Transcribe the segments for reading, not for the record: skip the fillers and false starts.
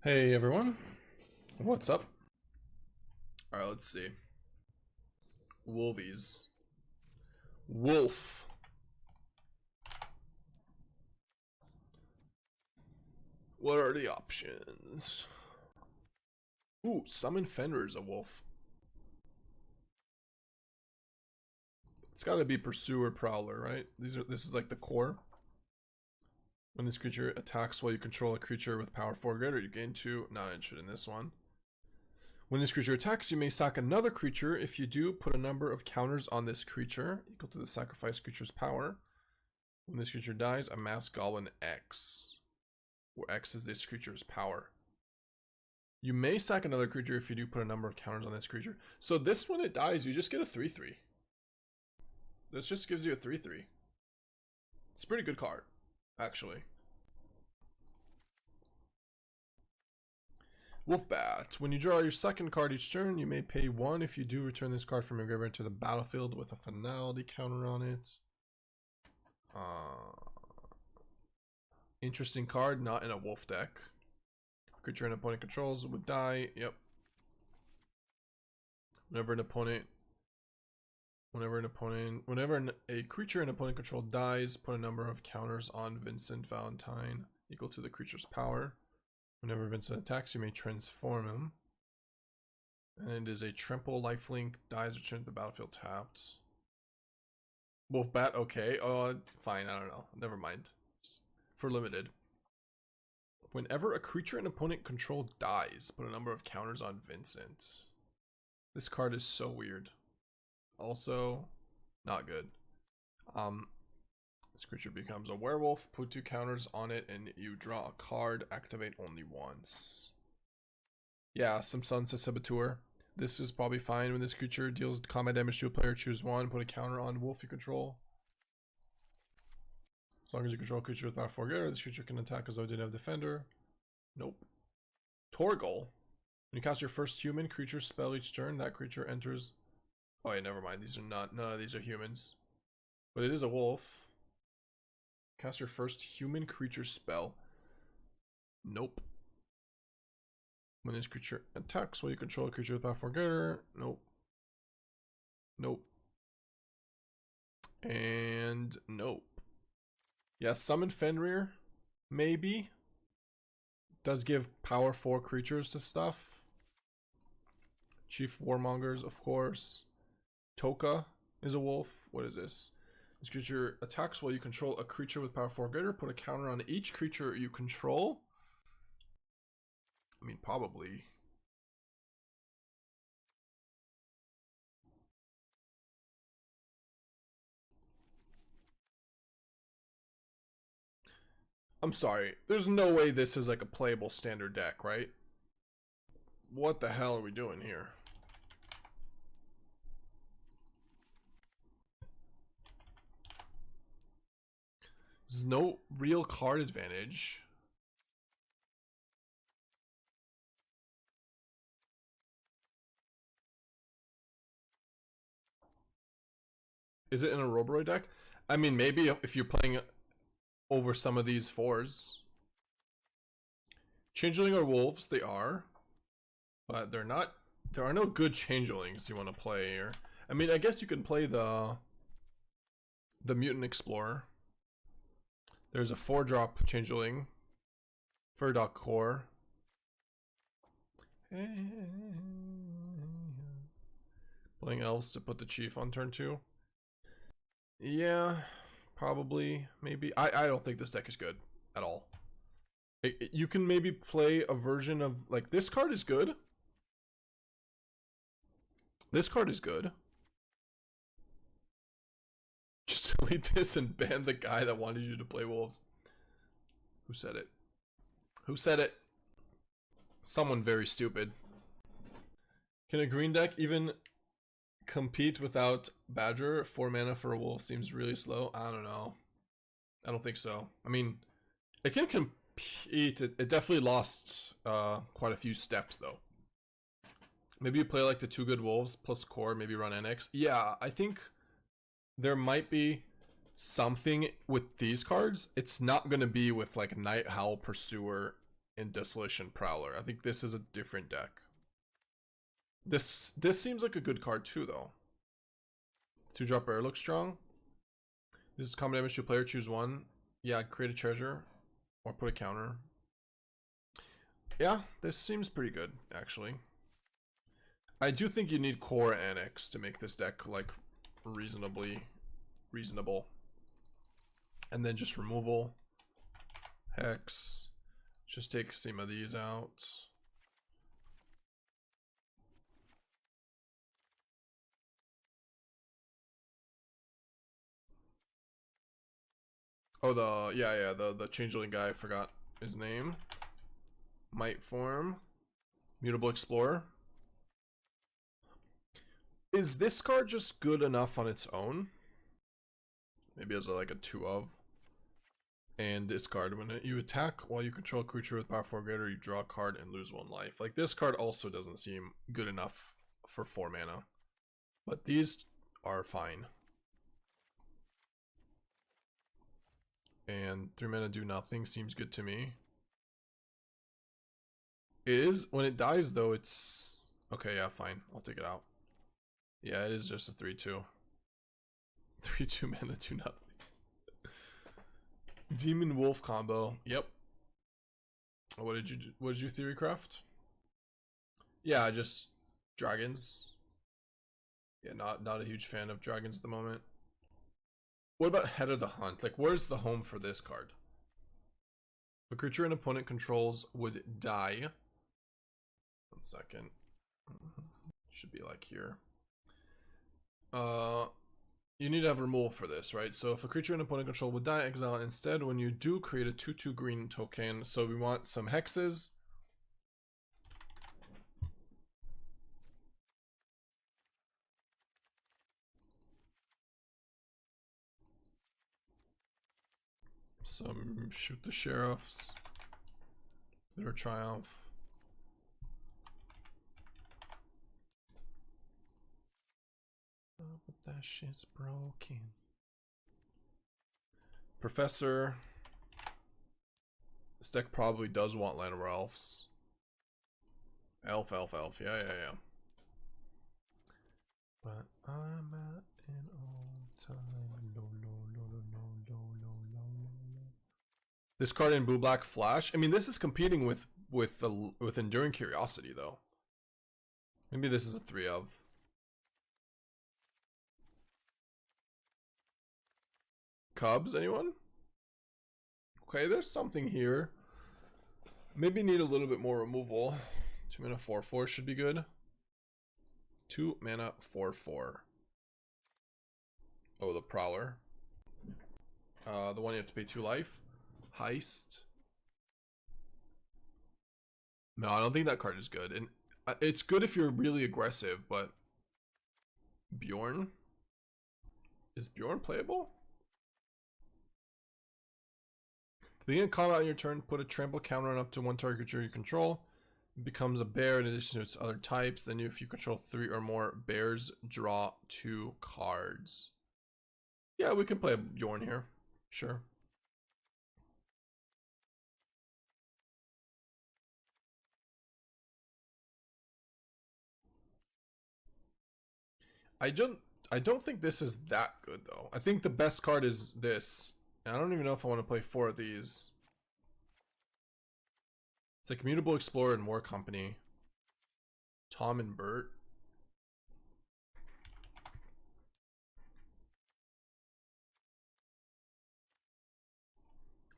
Hey everyone, what's up? Alright, let's see. Wolvies. Wolf. What are the options? Ooh, Summon Fenrir is a wolf. It's gotta be Pursuer Prowler, right? This is like the core. When this creature attacks while you control a creature with power 4 or greater, you gain 2. Not interested in this one. When this creature attacks, you may sack another creature. If you do, put a number of counters on this creature equal to the sacrificed creature's power. When this creature dies, amass Goblin X, where X is this creature's power. You may sack another creature if you do put a number of counters on this creature. So this, when it dies, you just get a 3/3. This just gives you a 3/3. It's a pretty good card, actually. Wolfbat. When you draw your second card each turn, you may pay 1. If you do, return this card from your graveyard to the battlefield with a finality counter on it. Interesting card, not in a wolf deck. Creature an opponent controls would die. Yep. Whenever a creature an opponent control dies, put a number of counters on Vincent Valentine equal to the creature's power. Whenever Vincent attacks, you may transform him. And it is a trample lifelink, dies, return to the battlefield tapped. Wolfbat, okay. Fine, I don't know. Never mind. For limited. Whenever a creature an opponent control dies, put a number of counters on Vincent. This card is so weird. Also, not good. This creature becomes a werewolf, put 2 counters on it, and you draw a card, activate only once. Yeah, some Sunset Saboteur. This is probably fine. When this creature deals combat damage to a player, choose 1, put a counter on wolf you control. As long as you control a creature with power 4 greater, this creature can attack as though it didn't have defender. Nope. Torgal. When you cast your first human creature spell each turn, that creature enters. Oh yeah, never mind. These are not. None of these are humans. But it is a wolf. Cast your first human creature spell. Nope. When this creature attacks while you control a creature with power 4 greater. Nope. Nope. And nope. Yeah, Summon Fenrir. Maybe. Does give power 4 creatures to stuff. Chief Warmongers, of course. Toka is a wolf. What is this? This creature attacks while you control a creature with power 4 greater. Put a counter on each creature you control. I mean, probably. I'm sorry. There's no way this is like a playable standard deck, right? What the hell are we doing here? There's no real card advantage. Is it in a Roboroid deck? I mean, maybe if you're playing over some of these 4s. Changeling are wolves, they are. But they're not. There are no good changelings you want to play here. I mean, I guess you can play the Mutant Explorer. There's a 4-drop changeling. Firdoch Core. Playing elves to put the chief on turn 2. Yeah, probably, maybe. I don't think this deck is good at all. You can maybe play a version of, like, this card is good. This card is good. Just delete this and ban the guy that wanted you to play wolves. Who said it? Who said it? Someone very stupid. Can a green deck even compete without Badger? 4 mana for a wolf seems really slow. I don't know. I don't think so. I mean, it can compete. It definitely lost quite a few steps though. Maybe you play like the 2 good wolves plus core, maybe run Annex. Yeah, I think there might be something with these cards. It's not going to be with like Night Howl Pursuer and Desolation Prowler. I think this is a different deck. This seems like a good card too, though. 2-drop Bear looks strong. This is common damage to a player. Choose one. Yeah, create a treasure or put a counter. Yeah, this seems pretty good, actually. I do think you need core Annex to make this deck like reasonable. And then just removal. Hex. Just take some of these out. Oh, the changeling guy, I forgot his name. Might form. Mutable Explorer. Is this card just good enough on its own? Maybe as like a 2 of. And discard. When you attack while you control a creature with power 4 greater, you draw a card and lose 1 life. Like, this card also doesn't seem good enough for 4 mana. But these are fine. And 3 mana do nothing seems good to me. It is, when it dies though, it's... Okay, yeah, fine. I'll take it out. Yeah, it is just a 3-2. 3-2 mana do nothing. Demon Wolf combo. Yep. What did you theory craft? Yeah, just dragons. Yeah, not a huge fan of dragons at the moment. What about Head of the Hunt? Like, where's the home for this card? A creature an opponent controls would die. 1 second. Should be like here. You need to have removal for this, right? So if a creature an opponent control would die, exile it instead. When you do, create a 2/2 green token. So we want some hexes. Some Shoot the Sheriffs. Bitter Triumph. Oh, but that shit's broken. Professor. This deck probably does want Llanowar Elves. Elf. Yeah. But I'm at an all-time low. This card in blue-black flash. I mean, this is competing with Enduring Curiosity, though. Maybe this is a 3 of. Cubs, anyone? Okay, there's something here. Maybe need a little bit more removal. 2 mana 4/4 should be good. 2 mana 4/4. Oh, the Prowler. The one you have to pay 2 life. Heist. No, I don't think that card is good. And it's good if you're really aggressive, but Beorn? Is Beorn playable? Begin combat on your turn, put a trample counter on up to 1 target creature you control. It becomes a bear in addition to its other types. Then if you control 3 or more bears, draw 2 cards. Yeah, we can play a Beorn here. Sure. I don't think this is that good though. I think the best card is this. And I don't even know if I want to play 4 of these. It's like Mutable Explorer and War Company. Tom and Bert.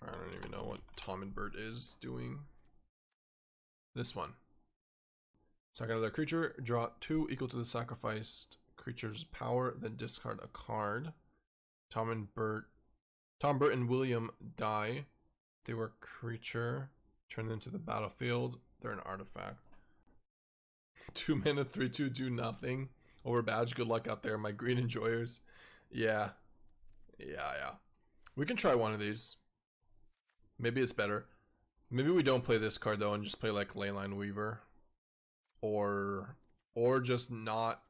I don't even know what Tom and Bert is doing. This one. Sack another creature, draw 2 equal to the sacrificed creature's power, then discard a card. Tom, Bert, and William die. They were a creature. Turn them to the battlefield. They're an artifact. 2 mana 3/2 do nothing. Over badge, good luck out there, my green enjoyers. Yeah. We can try one of these. Maybe it's better. Maybe we don't play this card though and just play like Leyline Weaver. Or just not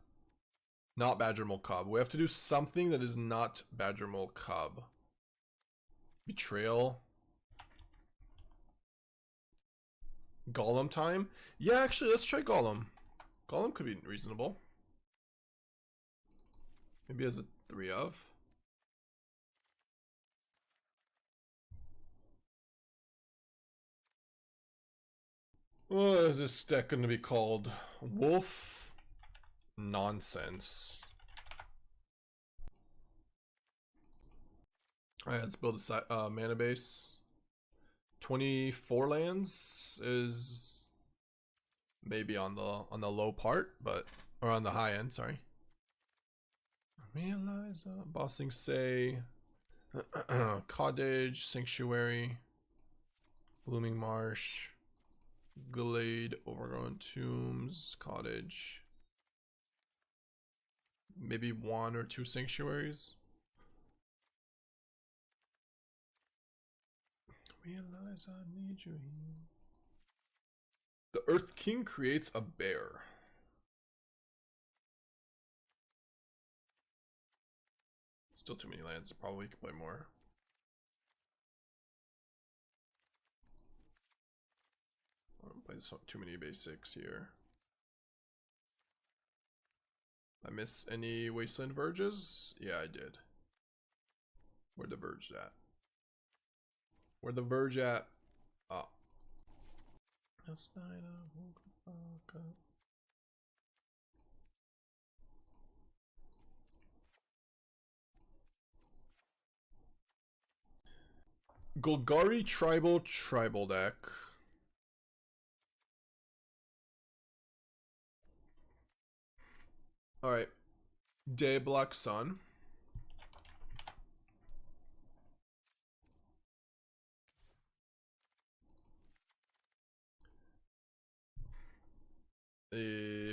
Badger Mole Cub. We have to do something that is not Badger Mole Cub. Betrayal. Gollum time? Yeah, actually, let's try Gollum. Gollum could be reasonable. Maybe as a 3 of. What is this deck going to be called? Wolf Nonsense. Alright, let's build a mana base. 24 lands is maybe on the low part, but or on the high end, sorry. Realize Bossing Say, Cottage, Sanctuary, Blooming Marsh, Glade, Overgrown Tombs, Cottage. Maybe 1 or 2 Sanctuaries. Realize I need you. The Earth King creates a bear. Still too many lands. Probably could play more. I don't play too many basics here. I miss any Wasteland Verges? Yeah, I did. Where'd the Verge at? Where the Verge at? Oh. Last night I woke up. Golgari tribal deck. Alright. Day Black Sun.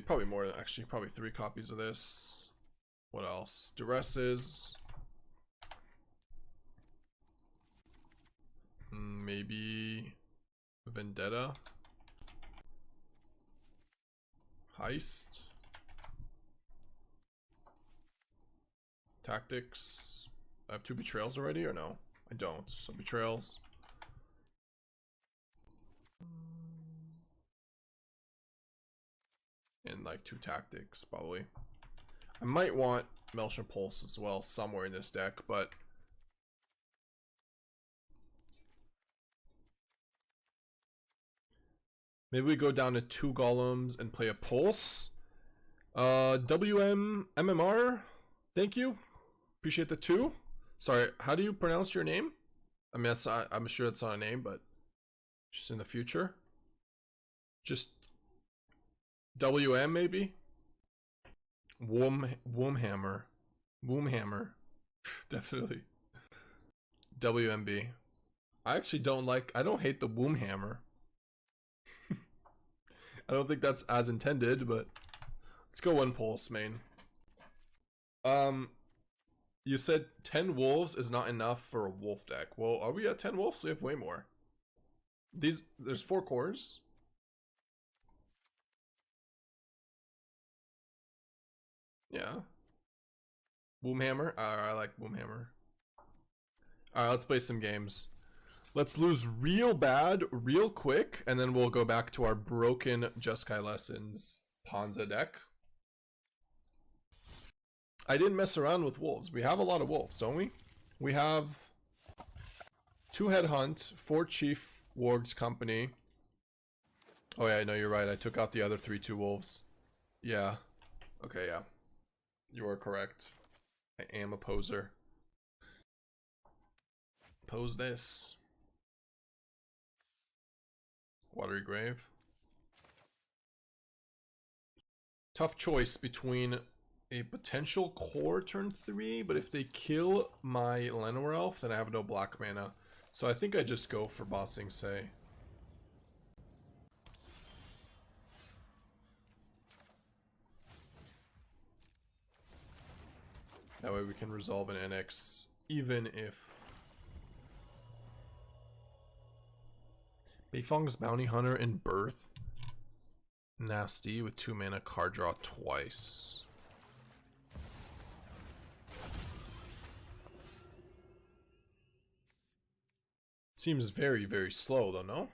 Probably more than actually, probably 3 copies of this. What else? Duresses. Maybe Vendetta. Heist. Tactics. I have 2 betrayals already, or no? I don't. So betrayals. And like 2 tactics, probably. I might want Maelstrom Pulse as well somewhere in this deck, but maybe we go down to 2 golems and play a pulse. MMR. Thank you. Appreciate the 2. Sorry, how do you pronounce your name? I mean, that's not, I'm sure it's not a name, but just in the future. Just WM maybe? Wombhammer. Wombhammer. Definitely. WMB. I actually I don't hate the Wombhammer. I don't think that's as intended, but let's go 1 pulse, main. You said 10 wolves is not enough for a wolf deck. Well, are we at 10 wolves? We have way more. There's 4 cores. Yeah. Wombhammer. I like Wombhammer. Alright, let's play some games. Let's lose real bad, real quick, and then we'll go back to our broken Jeskai Lessons Ponza deck. I didn't mess around with wolves. We have a lot of wolves, don't we? We have 2 Headhunt, 4 Chief Warg's Company. Oh yeah, no, you're right. I took out the other 3-2 wolves. Yeah. Okay, yeah. You are correct. I am a poser. Pose this. Watery Grave. Tough choice between a potential core turn 3, but if they kill my Llanowar Elf, then I have no black mana. So I think I just go for Bossing Say. That way we can resolve an Annex, even if... Beifong's Bounty Hunter in Birth. Nasty with 2 mana, card draw twice. Seems very, very slow though, no?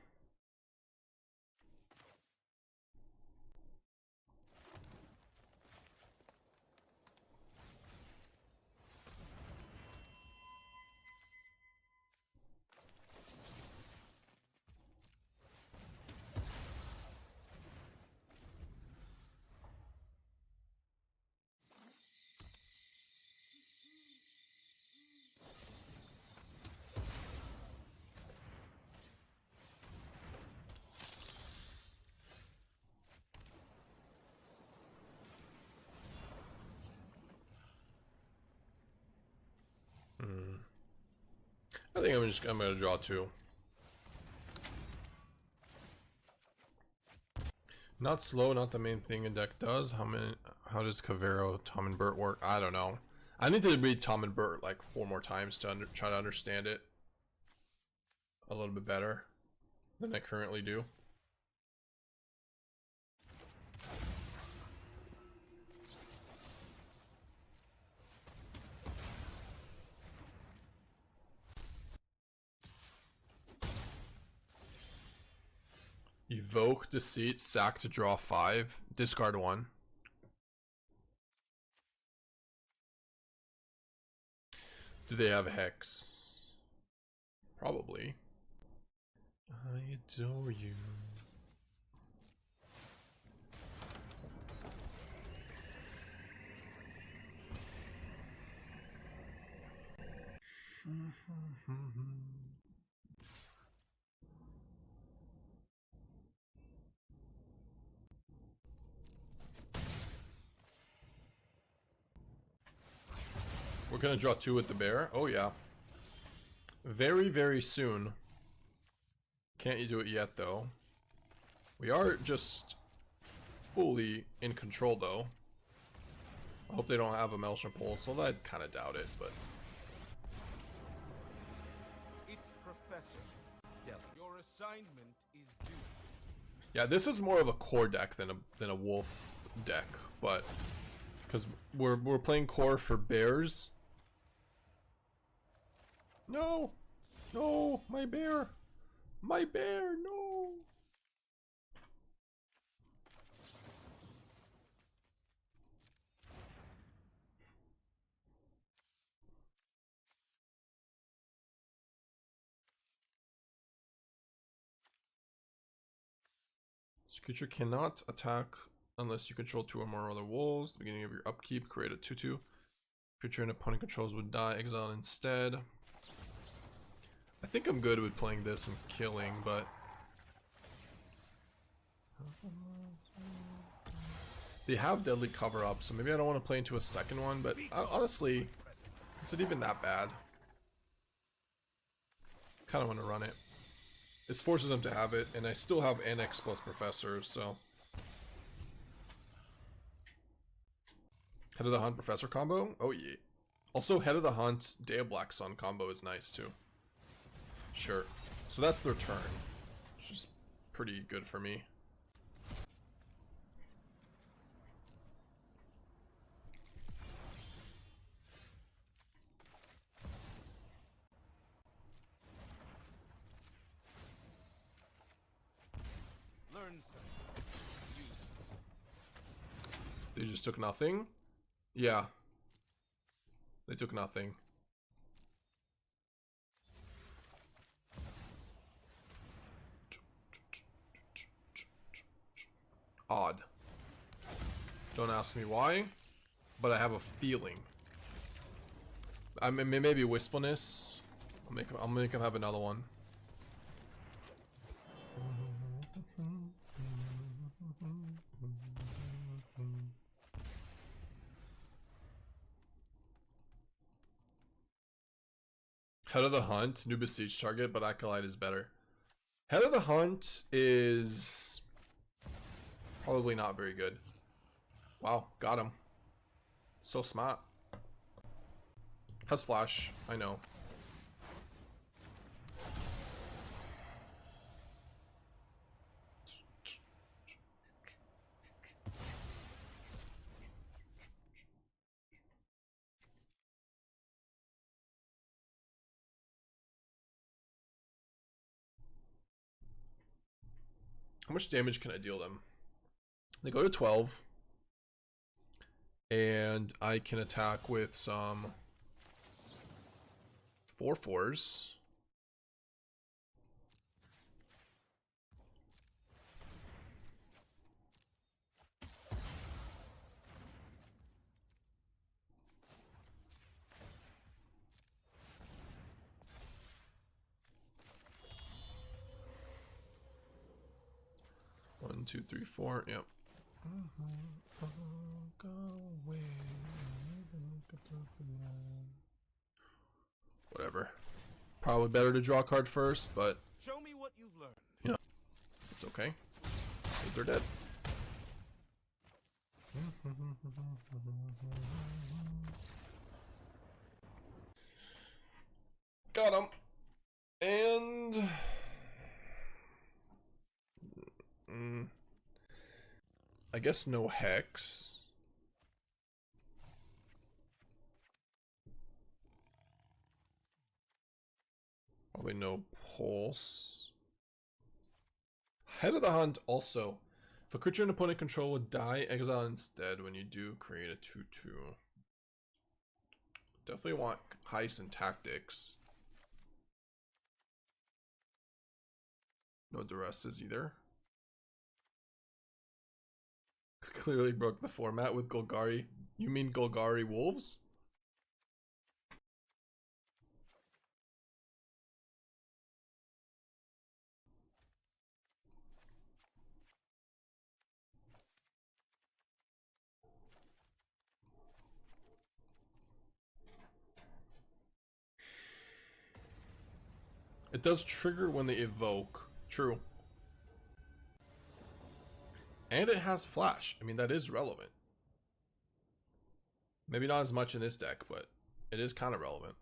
I think I'm gonna draw 2. Not slow, not the main thing a deck does. How does Cavero, Tom and Bert work? I don't know. I need to read Tom and Bert like 4 more times to try to understand it a little bit better than I currently do. Evoke, Deceit, sack to draw 5, discard 1. Do they have Hex? Probably. I adore you. We're gonna draw 2 with the bear. Oh yeah. Very, very soon. Can't you do it yet though? We are just fully in control though. I hope they don't have a Maelstrom Pulse, although I kind of doubt it, but... It's Professor Dellian. Your assignment is due. Yeah, this is more of a core deck than a wolf deck, but... Because we're playing core for bears. No! No! My bear! My bear! No! This creature cannot attack unless you control 2 or more other wolves. At the beginning of your upkeep, create a 2/2. Creature an opponent controls would die, exile instead. I think I'm good with playing this and killing, but... They have Deadly Cover Up, so maybe I don't want to play into a second one, but honestly, is it even that bad? Kind of want to run it. It forces them to have it, and I still have Annex plus Professor, so... Head of the Hunt Professor combo? Oh yeah. Also, Head of the Hunt Day of Black Sun combo is nice too. Sure. So that's their turn, which is pretty good for me. Learn something. They just took nothing? Yeah. They took nothing. Odd. Don't ask me why, but I have a feeling. I mean, maybe wistfulness. I'll make him have another one. Head of the Hunt, new besiege target, but Acolyte is better. Head of the Hunt is probably not very good. Wow, got him. So smart. Has flash, I know. How much damage can I deal them? They go to 12. And I can attack with some 4/4s. One, two, three, four. Yep. Go away. Whatever. Probably better to draw a card first, but Show me what you've learned. you know, it's okay. Because they're dead. Got him. And I guess no Hex. Probably no Pulse. Head of the Hunt also. If a creature an opponent control would die, exile instead when you do create a 2/2. Definitely want Heist and Tactics. No Duresses either. Clearly broke the format with Golgari. You mean Golgari Wolves? It does trigger when they evoke. True. And it has flash. I mean, that is relevant. Maybe not as much in this deck, but it is kind of relevant.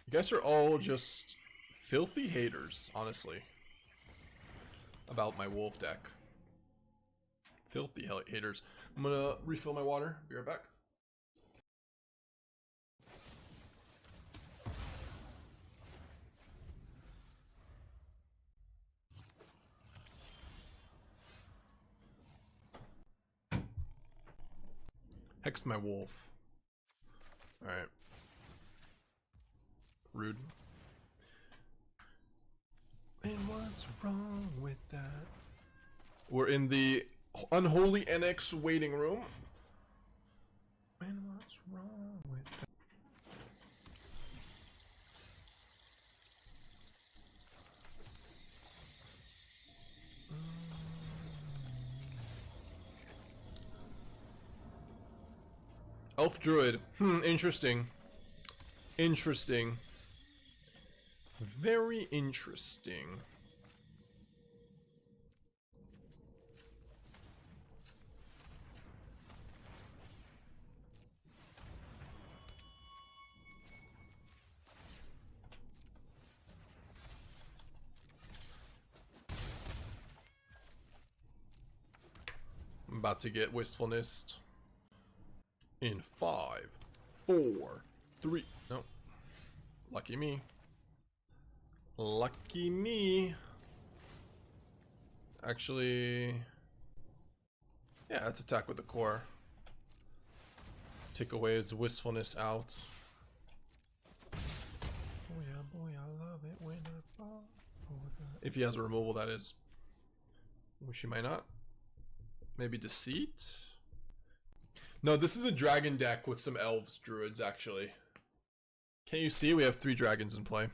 You guys are all just filthy haters, honestly, about my wolf deck. Filthy haters. I'm gonna refill my water. Be right back. Hex my wolf. Alright. Rude. And what's wrong with that? We're in the Unholy Annex waiting room. And what's wrong with that? Elf Druid. Interesting. Interesting. Very interesting. I'm about to get Wistfulness. In 5, 4, 3. No. Lucky me. Lucky me. Actually, yeah, let's attack with the core. Take away his wistfulness out. Oh yeah, boy, I love it when I fall for that. If he has a removal, that is. Which he might not. Maybe Deceit? No, this is a dragon deck with some elves, druids, actually. Can't you see? We have 3 dragons in play.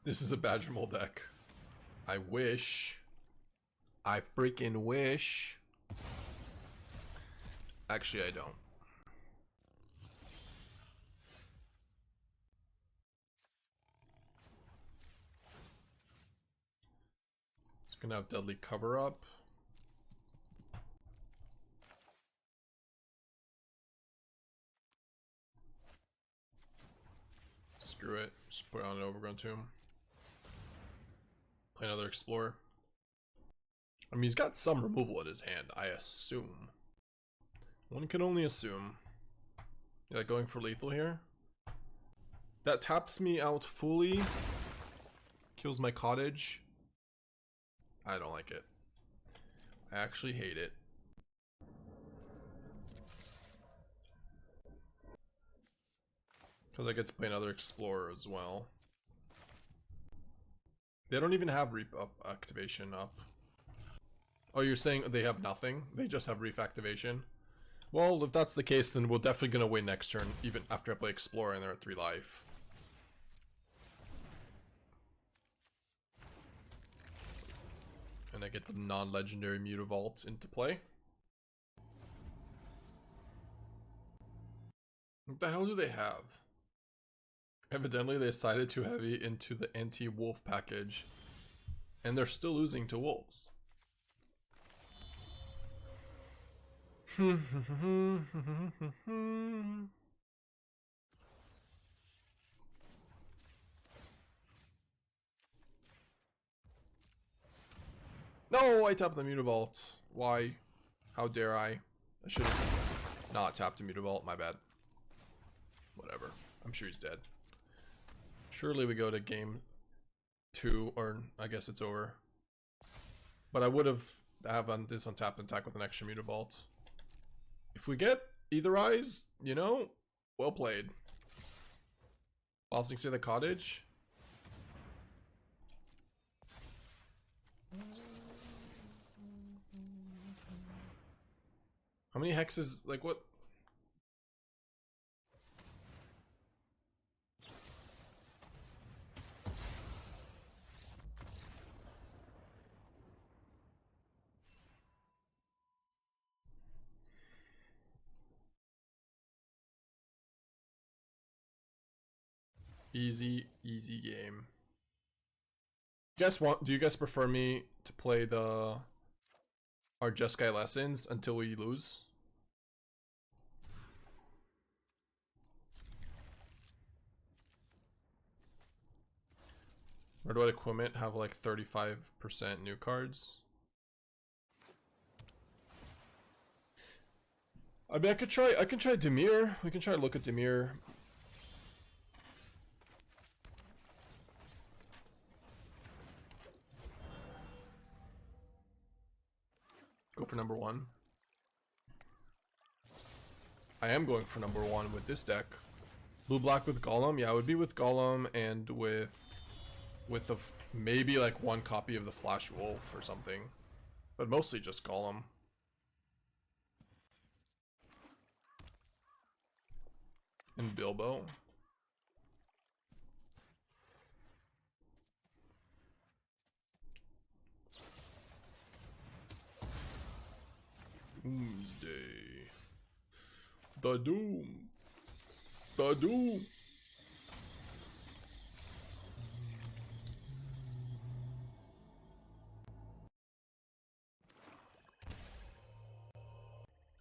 This is a Badger Mole deck. I wish. I freaking wish. Actually, I don't. It's gonna have Deadly Cover Up. Screw it. Just put on an Overgrown Tomb. Play another Explorer. I mean, he's got some removal in his hand, I assume. One can only assume. Yeah, going for lethal here. That taps me out fully. Kills my cottage. I don't like it. I actually hate it. Because I get to play another Explorer as well. They don't even have Reap up activation up. Oh, you're saying they have nothing? They just have Reef activation? Well, if that's the case, then we're definitely going to win next turn, even after I play Explorer and they're at 3 life. And I get the non-legendary Mutavault into play. What the hell do they have? Evidently they decided too heavy into the anti-wolf package. And they're still losing to wolves. No, I tapped the Mutavault. Why? How dare I? I should have not tapped the Mutavault, my bad. Whatever. I'm sure he's dead. Surely we go to game 2, or I guess it's over. But I would have on this untapped attack with an extra Mutavault. If we get either eyes, you know, well played. Boston say the cottage. How many hexes, like what? Easy game. Do you guys prefer me to play our Jeskai lessons until we lose? Or do I equipment have like 35% new cards? I mean, I can try Dimir. We can try to look at Dimir. Go for number 1. I am going for number 1 with this deck. Blue-black with Gollum? Yeah, I would be with Gollum and with the maybe like 1 copy of the Flash Wolf or something. But mostly just Gollum. And Bilbo. Doomsday. The Doom. The Doom.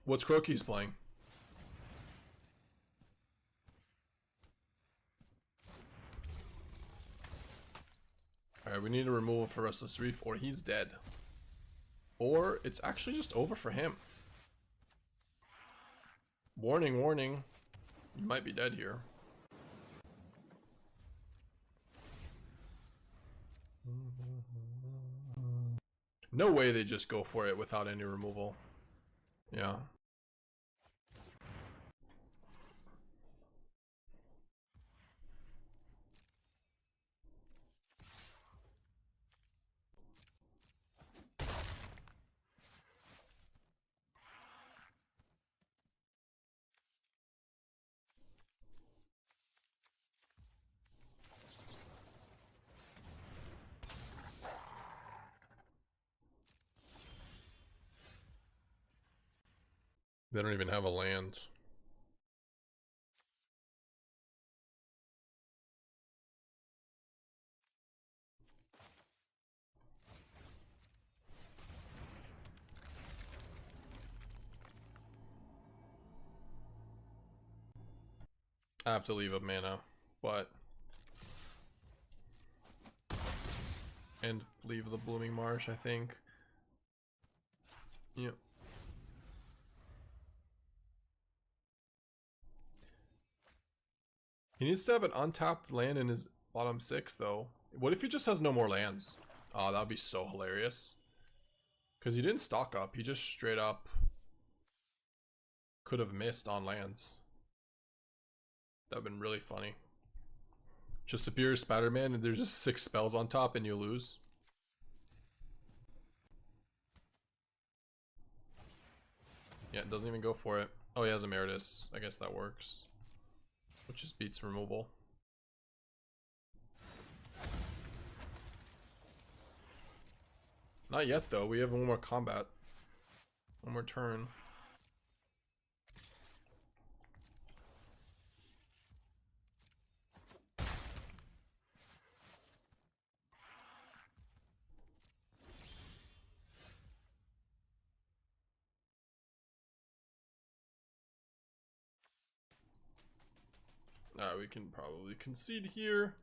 What's Croaky's playing? Alright, we need a removal for Restless Reef, or he's dead. Or it's actually just over for him. Warning, warning. You might be dead here. No way they just go for it without any removal. Yeah. They don't even have a land. I have to leave a mana, but and leave the Blooming Marsh, I think. Yep. He needs to have an untapped land in his bottom 6, though. What if he just has no more lands? Oh, that would be so hilarious. Because he didn't stock up. He just straight up could have missed on lands. That would have been really funny. Just Superior Spider-Man and there's just 6 spells on top and you lose. Yeah, it doesn't even go for it. Oh, he has Emeritus. I guess that works. Which just beats removal. Not yet, though. We have one more combat. One more turn. Alright, we can probably concede here.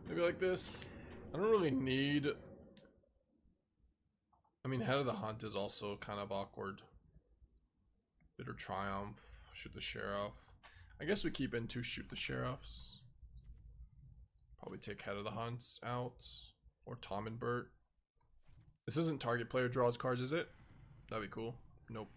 Maybe like this. I don't really need... I mean, Head of the Hunt is also kind of awkward. Bitter Triumph, shoot the Sheriff. I guess we keep in 2 shoot the Sheriffs. Probably take Head of the Hunts out. Or Tom and Bert. This isn't target player draws cards, is it? That'd be cool. Nope.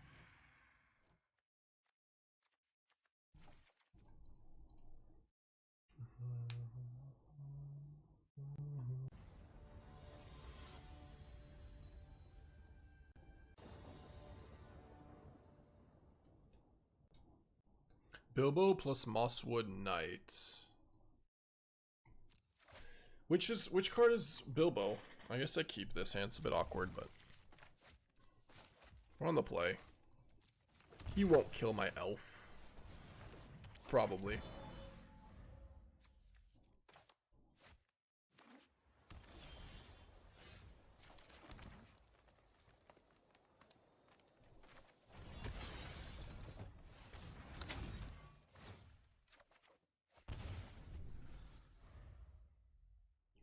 Bilbo plus Mosswood Knight. Which card is Bilbo? I guess I keep this hand. It's a bit awkward, but we're on the play. He won't kill my elf. Probably.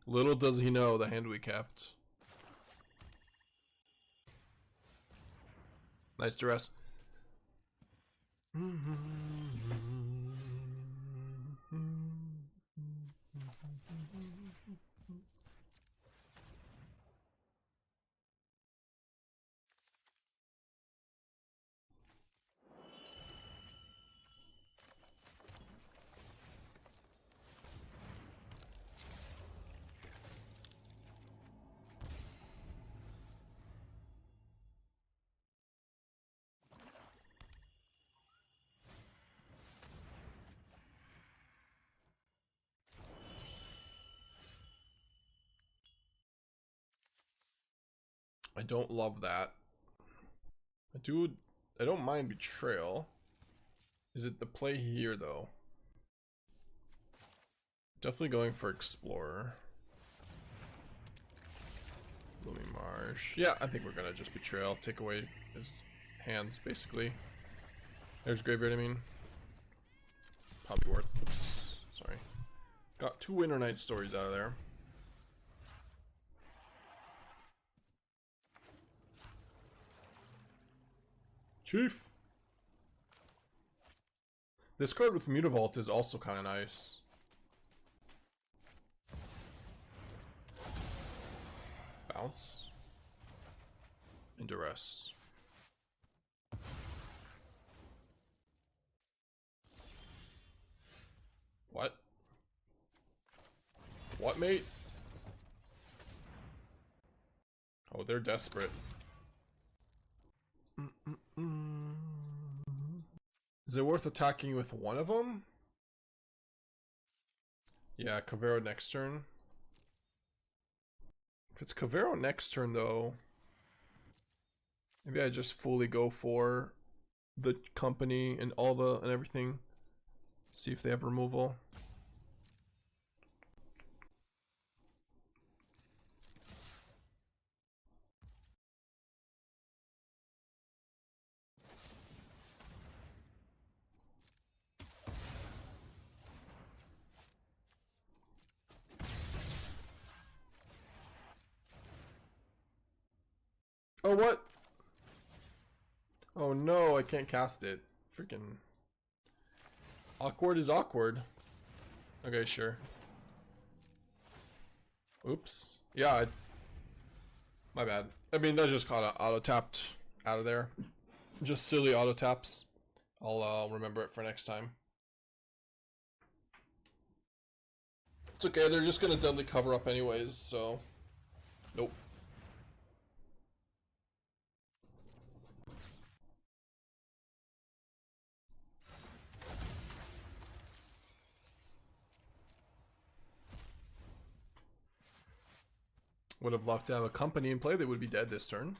Little does he know the hand we kept. Nice Duress. I don't love that. I don't mind Betrayal. Is it the play here though? Definitely going for Explorer. Blooming Marsh. Yeah, I think we're gonna just Betrayal. Take away his hands, basically. There's Graveyard, I mean. Probably worth. Oops. Sorry. Got 2 Winter Night Stories out of there. Chief! This card with Mutavault is also kind of nice. Bounce. And Duress. What? What, mate? Oh, they're desperate. Is it worth attacking with one of them? Yeah, Cavero next turn. If it's Cavero next turn though, maybe I just fully go for the company and and everything. See if they have removal. Oh, what? Oh no, I can't cast it. Freaking awkward is awkward. Okay, sure. Oops. Yeah, my bad. I mean, that just got auto-tapped out of there. Just silly auto-taps. I'll remember it for next time. It's okay, they're just gonna deadly cover up anyways, so... Nope. Would have loved to have a company in play that would be dead this turn.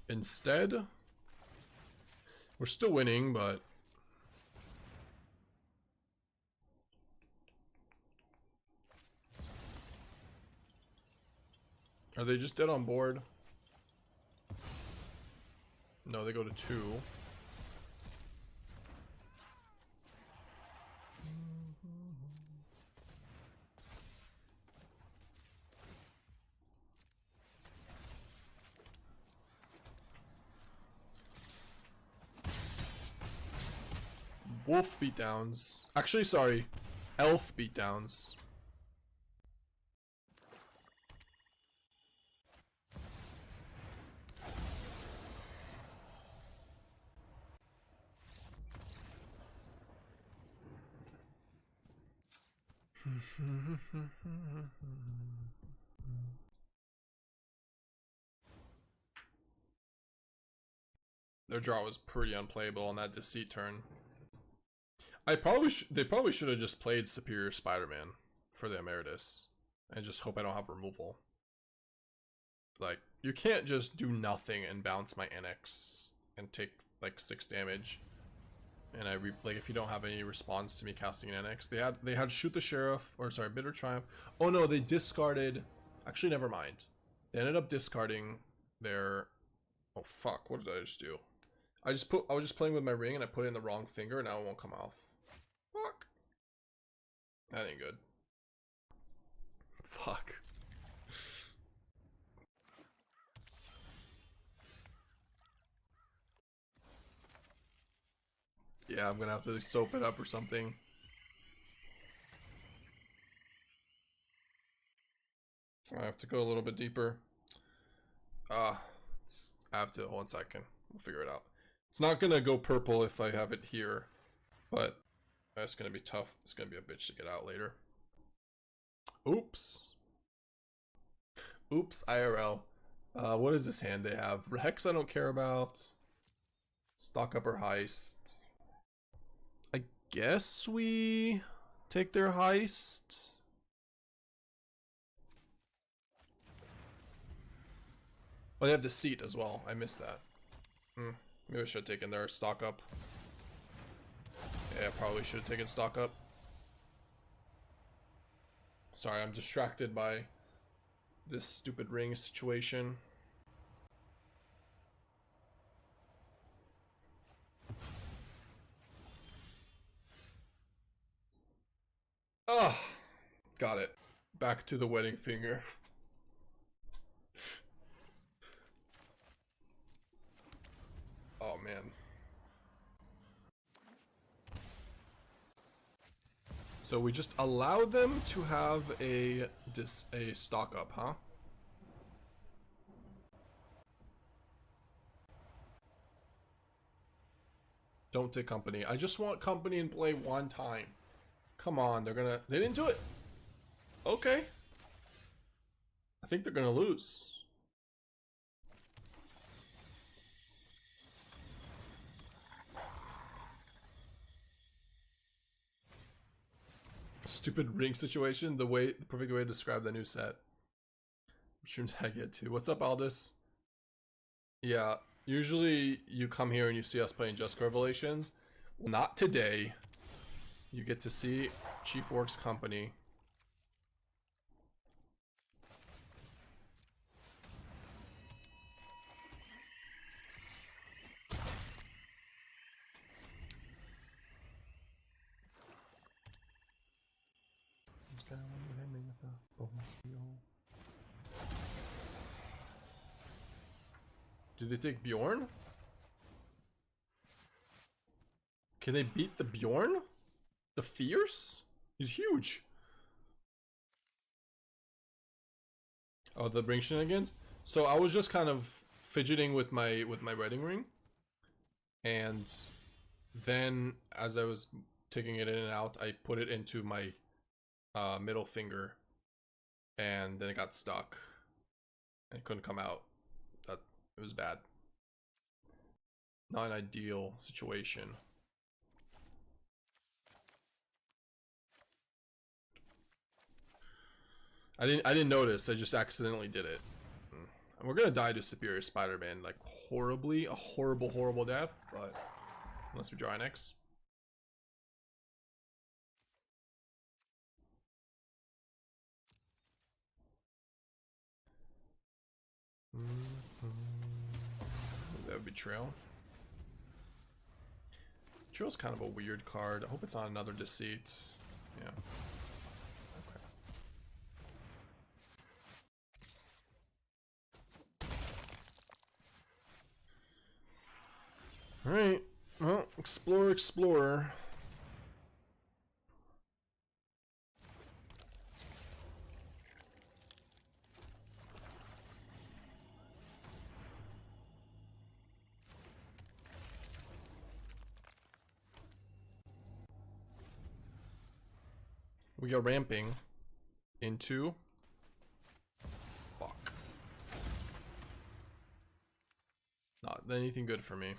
Instead, we're still winning, but... Are they just dead on board? No, they go to 2. Wolf beatdowns. Actually, sorry. Elf beatdowns. Their draw was pretty unplayable on that Deceit turn. They probably should have just played Superior Spider-Man for the Emeritus. And just hope I don't have removal. Like, you can't just do nothing and bounce my Annex and take like 6 damage. And like if you don't have any response to me casting an Annex. They had Shoot the Sheriff, or sorry, Bitter Triumph. Oh no, they discarded, actually never mind. They ended up discarding their, oh fuck, what did I just do? I was just playing with my ring and I put it in the wrong finger and now it won't come off. Fuck. That ain't good. Fuck. Yeah, I'm gonna have to soap it up or something. I have to go a little bit deeper. I have to, 1 second. We'll figure it out. It's not gonna go purple if I have it here, but that's gonna be tough. It's gonna be a bitch to get out later. Oops. Oops, IRL. What is this hand they have? Hex I don't care about. Stock up or Heist. I guess we take their Heist. Oh, they have Deceit as well. I missed that. Maybe I should have taken their stock up. Yeah, probably should have taken stock up. Sorry, I'm distracted by this stupid ring situation. Ah, got it. Back to the wedding finger. Oh man. So we just allowed them to have a stock up, huh? Don't take company. I just want company in play 1 time. Come on, they didn't do it. Okay. I think they're gonna lose. Stupid ring situation, the perfect way to describe the new set. Mushrooms I get to. What's up, Aldous? Yeah, usually you come here and you see us playing Just Revelations. Well, not today. You get to see Chief Warg's company. This guy wanted to hit me with a bow. Did they take Beorn? Can they beat the Beorn? The Fierce? He's huge. Oh, the bring shenanigans? So I was just kind of fidgeting with my wedding ring. And then as I was taking it in and out, I put it into my middle finger. And then it got stuck. And it couldn't come out. It was bad. Not an ideal situation. I didn't notice. I just accidentally did it. And we're gonna die to Superior Spider-Man like horribly, a horrible death. But unless we draw an X. That would Betrayal. Betrayal's kind of a weird card. I hope it's not another Deceit. Yeah. Alright, well, Explorer. We are ramping into... Fuck. Not anything good for me.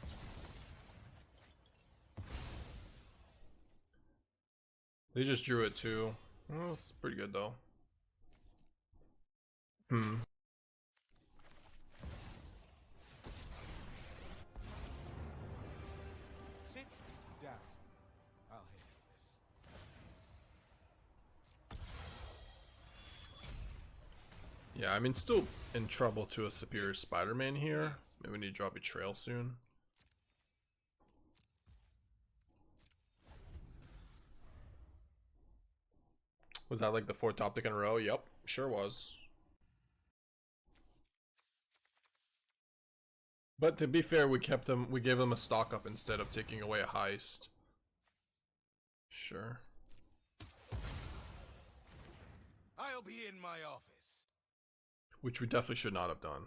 They just drew it too. Oh, it's pretty good though. Sit down. I'll handle this. Yeah, I mean, still in trouble to a Superior Spider-Man here. Maybe we need to draw Betrayal soon. Was that like the 4th top deck in a row? Yep, sure was. But to be fair, we gave them a stock up instead of taking away a heist. Sure. I'll be in my office. Which we definitely should not have done.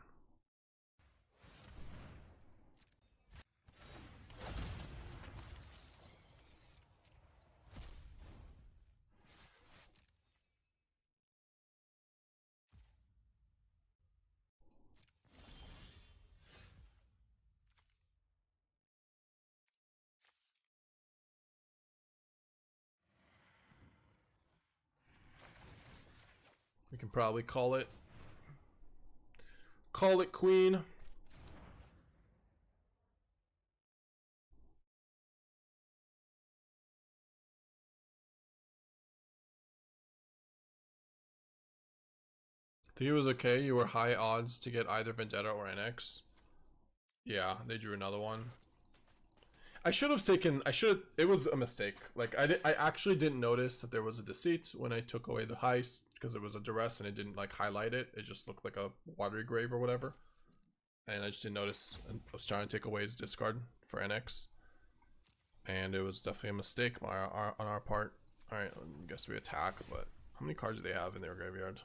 We can probably call it. Call it Queen. I think it was okay. You were high odds to get either Vendetta or Annex. Yeah, they drew another one. It was a mistake. Like, I actually didn't notice that there was a Deceit when I took away the Heist, because it was a Duress and it didn't, like, highlight it. It just looked like a Watery Grave or whatever. And I just didn't notice. I was trying to take away his discard for NX. And it was definitely a mistake on our part. Alright, I guess we attack, but how many cards do they have in their graveyard?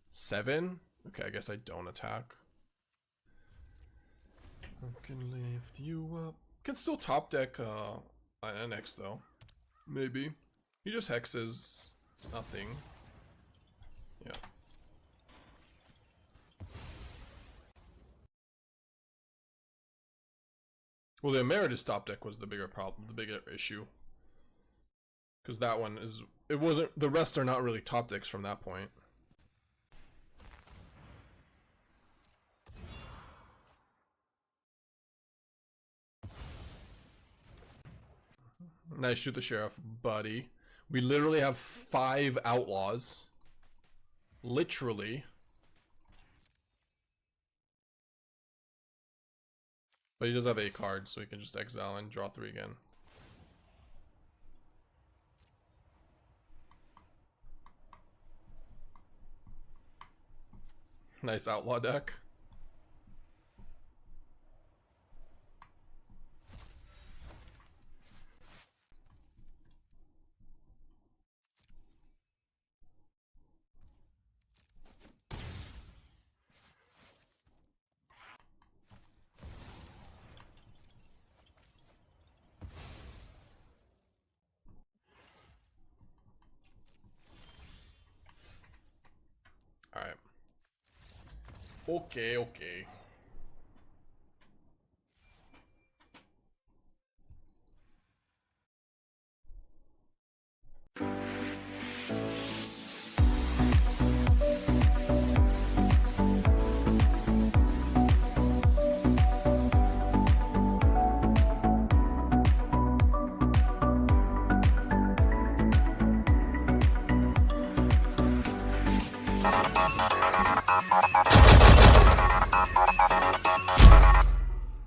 7? Okay, I guess I don't attack. I can lift you up. Can still top deck an NX though. Maybe. He just hexes nothing. Yeah. Well, the Emeritus top deck was the bigger problem, the bigger issue. Because that one is, it wasn't, the rest are not really top decks from that point. Nice, shoot the sheriff, buddy. We literally have 5 outlaws. Literally. But he does have 8 cards, so he can just exile and draw 3 again. Nice outlaw deck. Okay, okay.